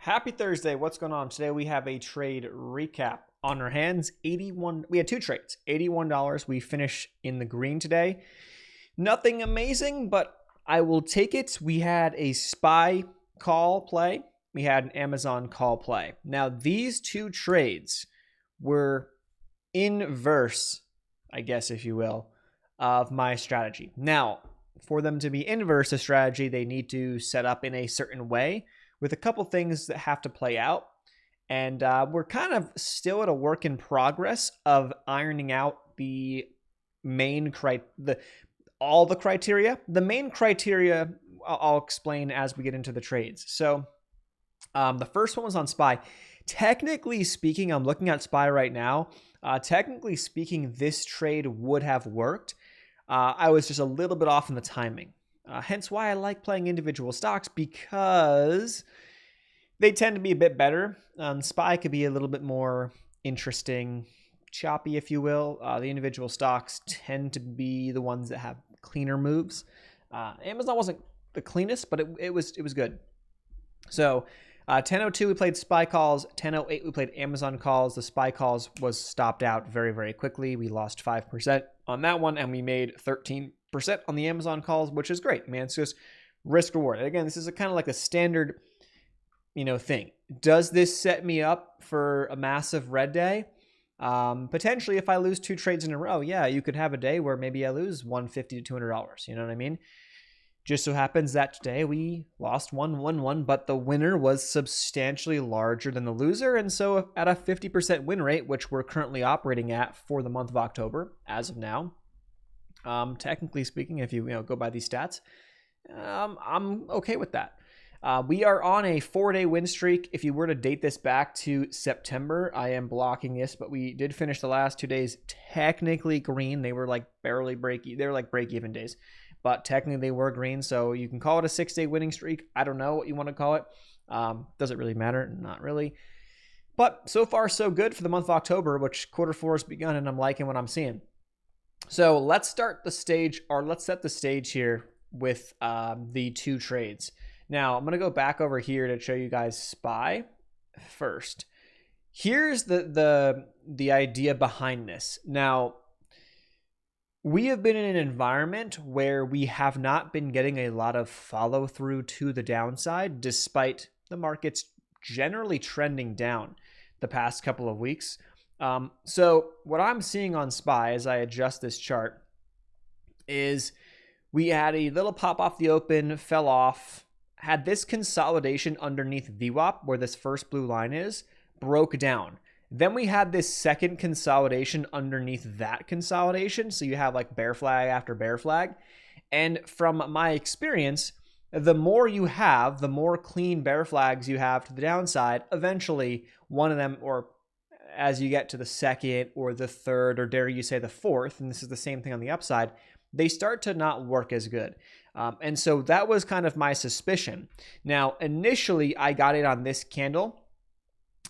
Happy Thursday. What's going on? Today we have a trade recap on our hands. We had two trades. $81. We finish in the green today. Nothing amazing, but I will take it. We had a SPY call play. We had an Amazon call play. Now, these two trades were inverse, I guess, if you will, of my strategy. Now, for them to be inverse a strategy, they need to set up in a certain way, with a couple things that have to play out. And we're kind of still at a work in progress of ironing out the main all the criteria. The main criteria I'll explain as we get into the trades. So the first one was on SPY. Technically speaking, I'm looking at SPY right now. Technically speaking, this trade would have worked. I was just a little bit off in the timing. Hence why I like playing individual stocks, because they tend to be a bit better. SPY could be a little bit more interesting, choppy, if you will. The individual stocks tend to be the ones that have cleaner moves. Amazon wasn't the cleanest, but it was good. So 10:02 we played SPY calls. 10:08 we played Amazon calls. The SPY calls was stopped out very, very quickly. We lost 5% on that one, and we made 13% on the Amazon calls, which is great, man. It's just risk reward. Again, this is kind of like a standard, thing. Does this set me up for a massive red day? Potentially, if I lose two trades in a row, yeah, you could have a day where maybe I lose $150 to $200. You know what I mean? Just so happens that today we lost 1-1-1, but the winner was substantially larger than the loser. And so at a 50% win rate, which we're currently operating at for the month of October, as of now, technically speaking, if you go by these stats, I'm okay with that. We are on a 4-day win streak. If you were to date this back to September, I am blocking this, but we did finish the last 2 days technically green. They were like barely they were like break-even days, but technically they were green. So you can call it a 6-day winning streak. I don't know what you want to call it. Does it really matter? Not really. But so far, so good for the month of October, which Q4 has begun, and I'm liking what I'm seeing. So let's set the stage here with the two trades. Now, I'm going to go back over here to show you guys SPY first. Here's the idea behind this. Now, we have been in an environment where we have not been getting a lot of follow through to the downside, despite the markets generally trending down the past couple of weeks. So what I'm seeing on SPY as I adjust this chart is we had a little pop off the open, fell off, had this consolidation underneath VWAP where this first blue line is, broke down. Then we had this second consolidation underneath that consolidation. So you have like bear flag after bear flag. And from my experience, the more you have, the more clean bear flags you have to the downside, eventually one of them, or as you get to the second or the third, or dare you say the fourth, and this is the same thing on the upside, they start to not work as good. And so that was kind of my suspicion. Now, initially, I got it on this candle,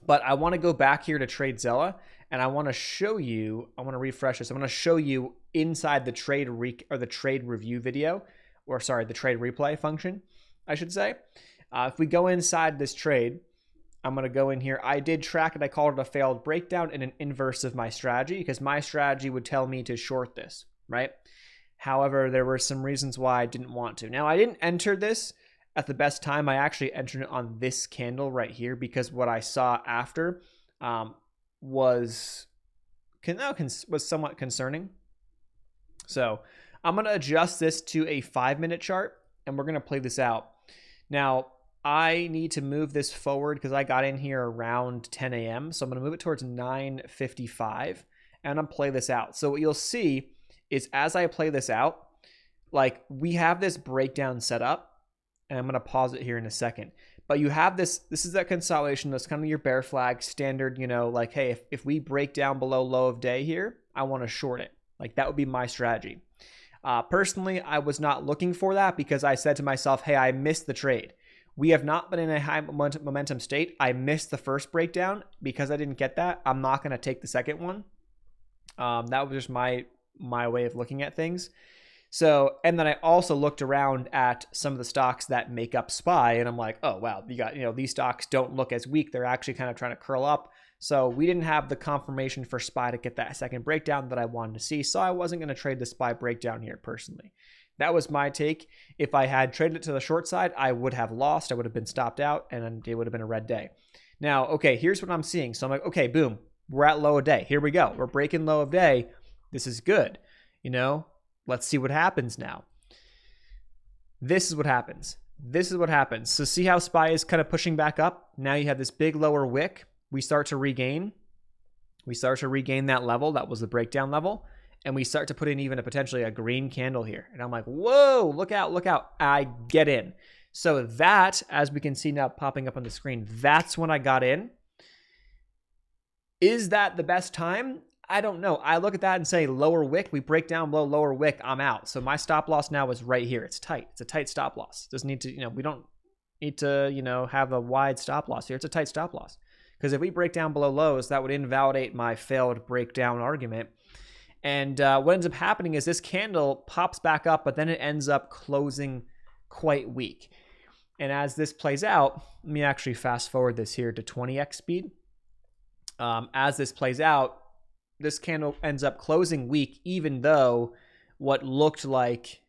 but I want to go back here to TradeZella, and I want to show you, I want to refresh this. I want to show you inside the trade review video, or sorry, the trade replay function, I should say. If we go inside this trade, I'm going to go in here. I did track it. I called it a failed breakdown and an inverse of my strategy, because my strategy would tell me to short this, right? However, there were some reasons why I didn't want to. Now, I didn't enter this at the best time. I actually entered it on this candle right here, because what I saw after was somewhat concerning. So I'm going to adjust this to a 5-minute chart, and we're going to play this out. Now, I need to move this forward because I got in here around 10 a.m. So I'm going to move it towards 9:55, and I'm play this out. So what you'll see is as I play this out, like we have this breakdown set up, and I'm going to pause it here in a second. But you have this is that consolidation. That's kind of your bear flag standard, like, hey, if we break down below low of day here, I want to short it. Like that would be my strategy. Personally, I was not looking for that because I said to myself, hey, I missed the trade. We have not been in a high momentum state. I missed the first breakdown. Because I didn't get that, I'm not going to take the second one. That was just my way of looking at things. So, and then I also looked around at some of the stocks that make up SPY, and I'm like, oh, wow, you got, these stocks don't look as weak. They're actually kind of trying to curl up. So we didn't have the confirmation for SPY to get that second breakdown that I wanted to see. So I wasn't going to trade the SPY breakdown here personally. That was my take. If I had traded it to the short side, I would have lost. I would have been stopped out, and it would have been a red day. Now, okay, here's what I'm seeing. So I'm like, okay, boom, we're at low of day. Here we go. We're breaking low of day. This is good. Let's see what happens now. This is what happens. This is what happens. So see how SPY is kind of pushing back up? Now you have this big lower wick. We start to regain. We start to regain that level. That was the breakdown level. And we start to put in even potentially a green candle here. And I'm like, whoa, look out, look out. I get in. So that, as we can see now popping up on the screen, that's when I got in. Is that the best time? I don't know. I look at that and say lower wick. We break down below lower wick. I'm out. So my stop loss now is right here. It's tight. It's a tight stop loss. Doesn't need to, we don't need to, have a wide stop loss here. It's a tight stop loss. Because if we break down below lows, that would invalidate my failed breakdown argument. And what ends up happening is this candle pops back up, but then it ends up closing quite weak. And as this plays out, let me actually fast forward this here to 20x speed. As this plays out, this candle ends up closing weak, even though what looked like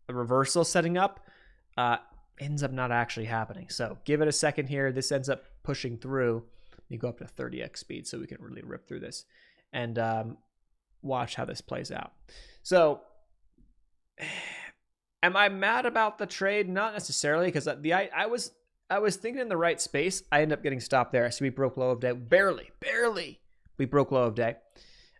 a reversal setting up ends up not actually happening. So give it a second here. This ends up pushing through. You go up to 30x speed so we can really rip through this. And watch how this plays out. So am I mad about the trade? Not necessarily, because I was thinking in the right space. I ended up getting stopped there. So we broke low of day. Barely. We broke low of day.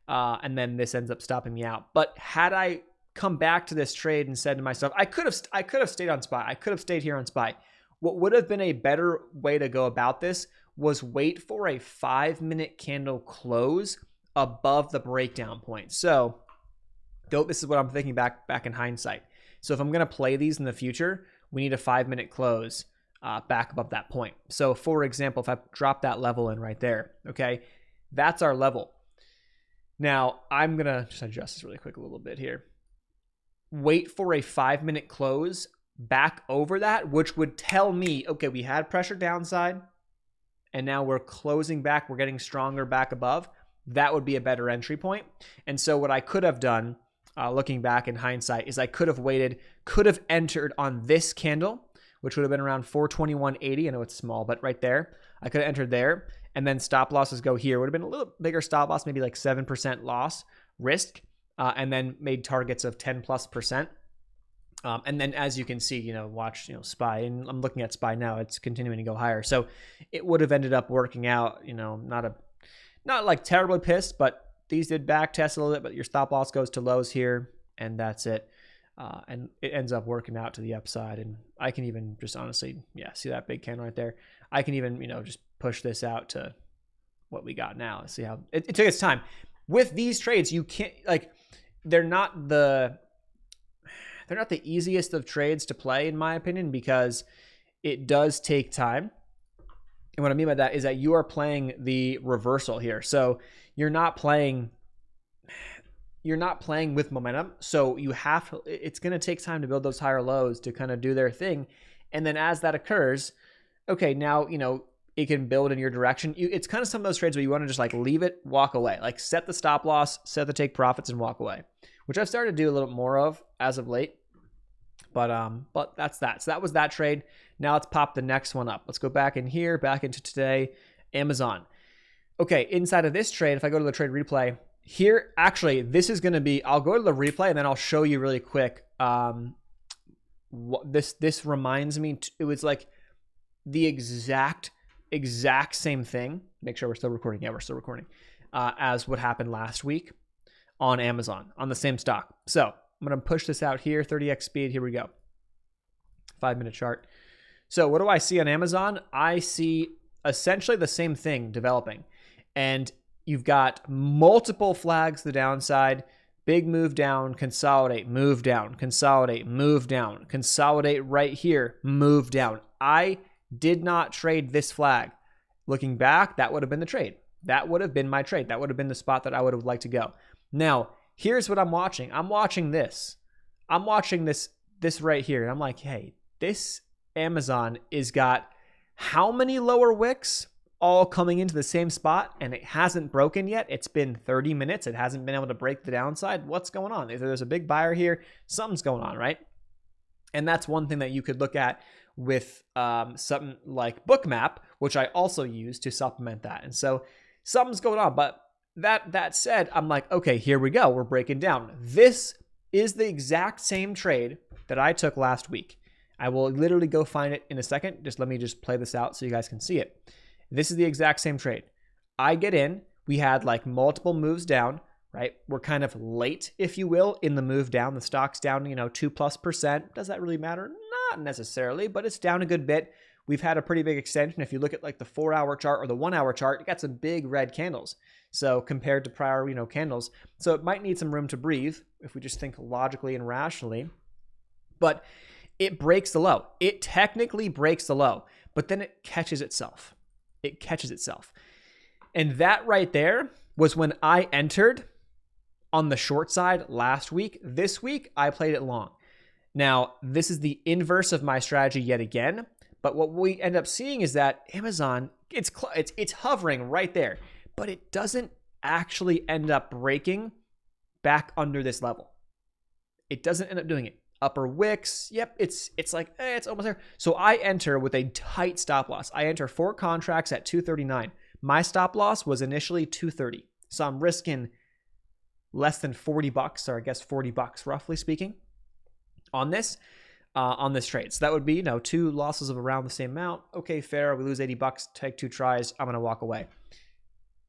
And then this ends up stopping me out. But had I come back to this trade and said to myself, I could have stayed on SPY. I could have stayed here on SPY. What would have been a better way to go about this was wait for a 5-minute candle close above the breakdown point. So this is what I'm thinking back in hindsight. So if I'm going to play these in the future, we need a 5-minute close back above that point. So for example, if I drop that level in right there, okay, that's our level. Now I'm going to just adjust this really quick a little bit here. Wait for a 5-minute close back over that, which would tell me, okay, we had pressure downside and now we're closing back. We're getting stronger back above. That would be a better entry point. And so what I could have done, looking back in hindsight, is I could have waited, could have entered on this candle, which would have been around 421.80. I know it's small, but right there, I could have entered there. And then stop losses go here. Would have been a little bigger stop loss, maybe like 7% loss risk, and then made targets of 10+%. And then as you can see, watch, SPY, and I'm looking at SPY now, it's continuing to go higher. So it would have ended up working out, not like terribly pissed, but these did back test a little bit, but your stop loss goes to lows here, and that's it. And it ends up working out to the upside. And I can even just honestly, see that big candle right there. I can even, just push this out to what we got now. Let's see how it took its time. With these trades, you can't, they're not the easiest of trades to play, in my opinion, because it does take time. And what I mean by that is that you are playing the reversal here. So you're not playing with momentum. So it's going to take time to build those higher lows to kind of do their thing. And then as that occurs, okay, now, it can build in your direction. It's kind of some of those trades where you want to just leave it, walk away, set the stop loss, set the take profits, and walk away, which I've started to do a little more of as of late. But that's that. So that was that trade. Now let's pop the next one up. Let's go back in here, back into today, Amazon. Okay, inside of this trade, if I go to the trade replay here, actually, this is going to be, I'll go to the replay and then I'll show you really quick. What this reminds me, it was like the exact same thing. Make sure we're still recording. Yeah, we're still recording. As what happened last week on Amazon on the same stock. So I'm going to push this out here, 30x speed. Here we go. 5-minute chart. So what do I see on Amazon? I see essentially the same thing developing. And you've got multiple flags to the downside, big move down, consolidate, move down, consolidate, move down, consolidate right here, move down. I did not trade this flag. Looking back, that would have been the trade. That would have been my trade. That would have been the spot that I would have liked to go. Now, here's what I'm watching. I'm watching this. I'm watching this right here, and I'm like, hey, this Amazon is got how many lower wicks all coming into the same spot, and it hasn't broken yet. It's been 30 minutes. It hasn't been able to break the downside. What's going on? Either there's a big buyer here, something's going on, right? And that's one thing that you could look at with something like Bookmap, which I also use to supplement that. And so something's going on. But that said, I'm like, okay, here we go. We're breaking down. This is the exact same trade that I took last week. I will literally go find it in a second. Just let me just play this out so you guys can see it. This is the exact same trade. I get in. We had like multiple moves down, right? We're kind of late, if you will, in the move down. The stock's down, 2+%. Does that really matter? Not necessarily, but it's down a good bit. We've had a pretty big extension. If you look at like the 4-hour chart or the 1-hour chart, you got some big red candles. So compared to prior, candles. So it might need some room to breathe if we just think logically and rationally. But it breaks the low. It technically breaks the low, but then it catches itself. It catches itself. And that right there was when I entered on the short side last week. This week, I played it long. Now, this is the inverse of my strategy yet again. But what we end up seeing is that Amazon, it's hovering right there, but it doesn't actually end up breaking back under this level. It doesn't end up doing it. Upper wicks, yep, it's like, it's almost there. So I enter with a tight stop loss. I enter 4 contracts at 239. My stop loss was initially 230. So I'm risking less than $40, or I guess $40, roughly speaking, on this trade. So that would be, 2 losses of around the same amount. Okay, fair. We lose $80, take 2 tries. I'm going to walk away.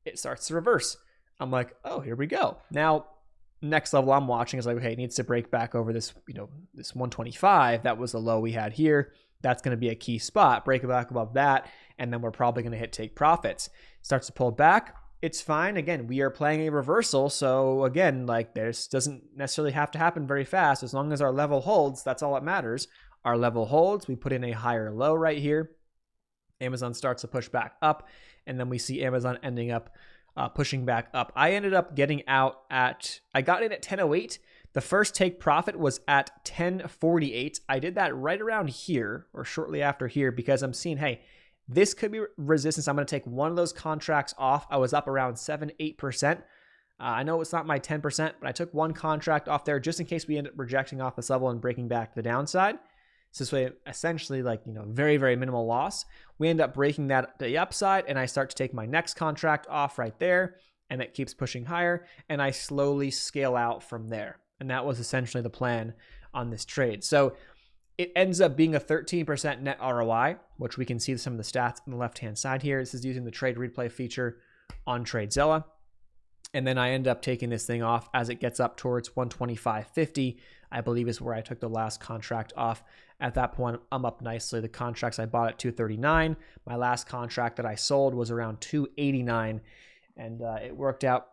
It starts to reverse. I'm like, oh, here we go. Now, next level I'm watching is like, okay, it needs to break back over this, this 125. That was the low we had here. That's going to be a key spot. Break it back above that, and then we're probably going to hit take profits. Starts to pull back. It's fine. Again, we are playing a reversal. So again, like this doesn't necessarily have to happen very fast. As long as our level holds, that's all that matters. Our level holds. We put in a higher low right here. Amazon starts to push back up, and then we see Amazon ending up pushing back up. I ended up getting out I got in at 10:08. The first take profit was at 10:48. I did that right around here or shortly after here because I'm seeing, hey, this could be resistance. I'm going to take one of those contracts off. I was up around 7-8%. I know it's not my 10%, but I took one contract off there just in case we end up rejecting off this level and breaking back to the downside. So this way, essentially, like, very, very minimal loss. We end up breaking that to the upside, and I start to take my next contract off right there, and it keeps pushing higher, and I slowly scale out from there. And that was essentially the plan on this trade. So it ends up being a 13% net ROI, which we can see some of the stats on the left-hand side here. This is using the trade replay feature on TradeZilla. And then I end up taking this thing off as it gets up towards 125.50, I believe is where I took the last contract off. At that point, I'm up nicely. The contracts I bought at 239. My last contract that I sold was around 289, and it worked out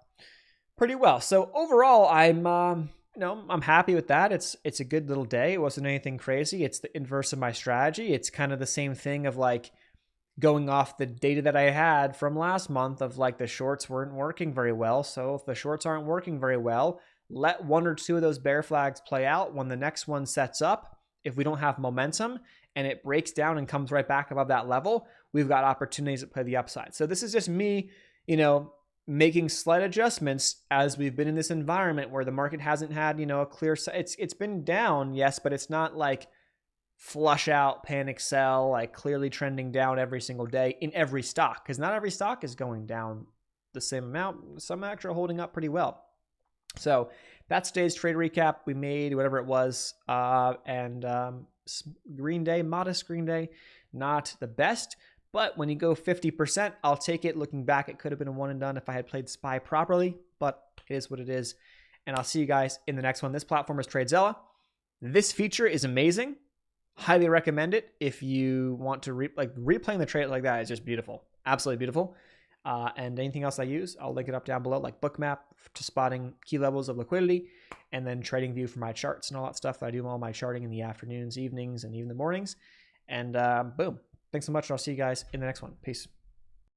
pretty well. So overall, I'm happy with that. It's a good little day. It wasn't anything crazy. It's the inverse of my strategy. It's kind of the same thing of like going off the data that I had from last month of like the shorts weren't working very well. So if the shorts aren't working very well, let 1 or 2 of those bear flags play out. When the next one sets up, if we don't have momentum and it breaks down and comes right back above that level, we've got opportunities to play the upside. So this is just me, making slight adjustments as we've been in this environment where the market hasn't had, a clear, it's been down, yes, but it's not like flush out, panic sell, like clearly trending down every single day in every stock, because not every stock is going down the same amount. Some actually are holding up pretty well. So that's today's trade recap. We made whatever it was, and green day, modest green day, not the best. But when you go 50%, I'll take it. Looking back, it could have been a one and done if I had played SPY properly, but it is what it is. And I'll see you guys in the next one. This platform is TradeZilla. This feature is amazing. Highly recommend it if you want to replaying the trade like that is just beautiful. Absolutely beautiful. And anything else I use, I'll link it up down below, like Bookmap to spotting key levels of liquidity, and then TradingView for my charts and all that stuff. I do all my charting in the afternoons, evenings, and even the mornings. And boom. Thanks so much. I'll see you guys in the next one. Peace.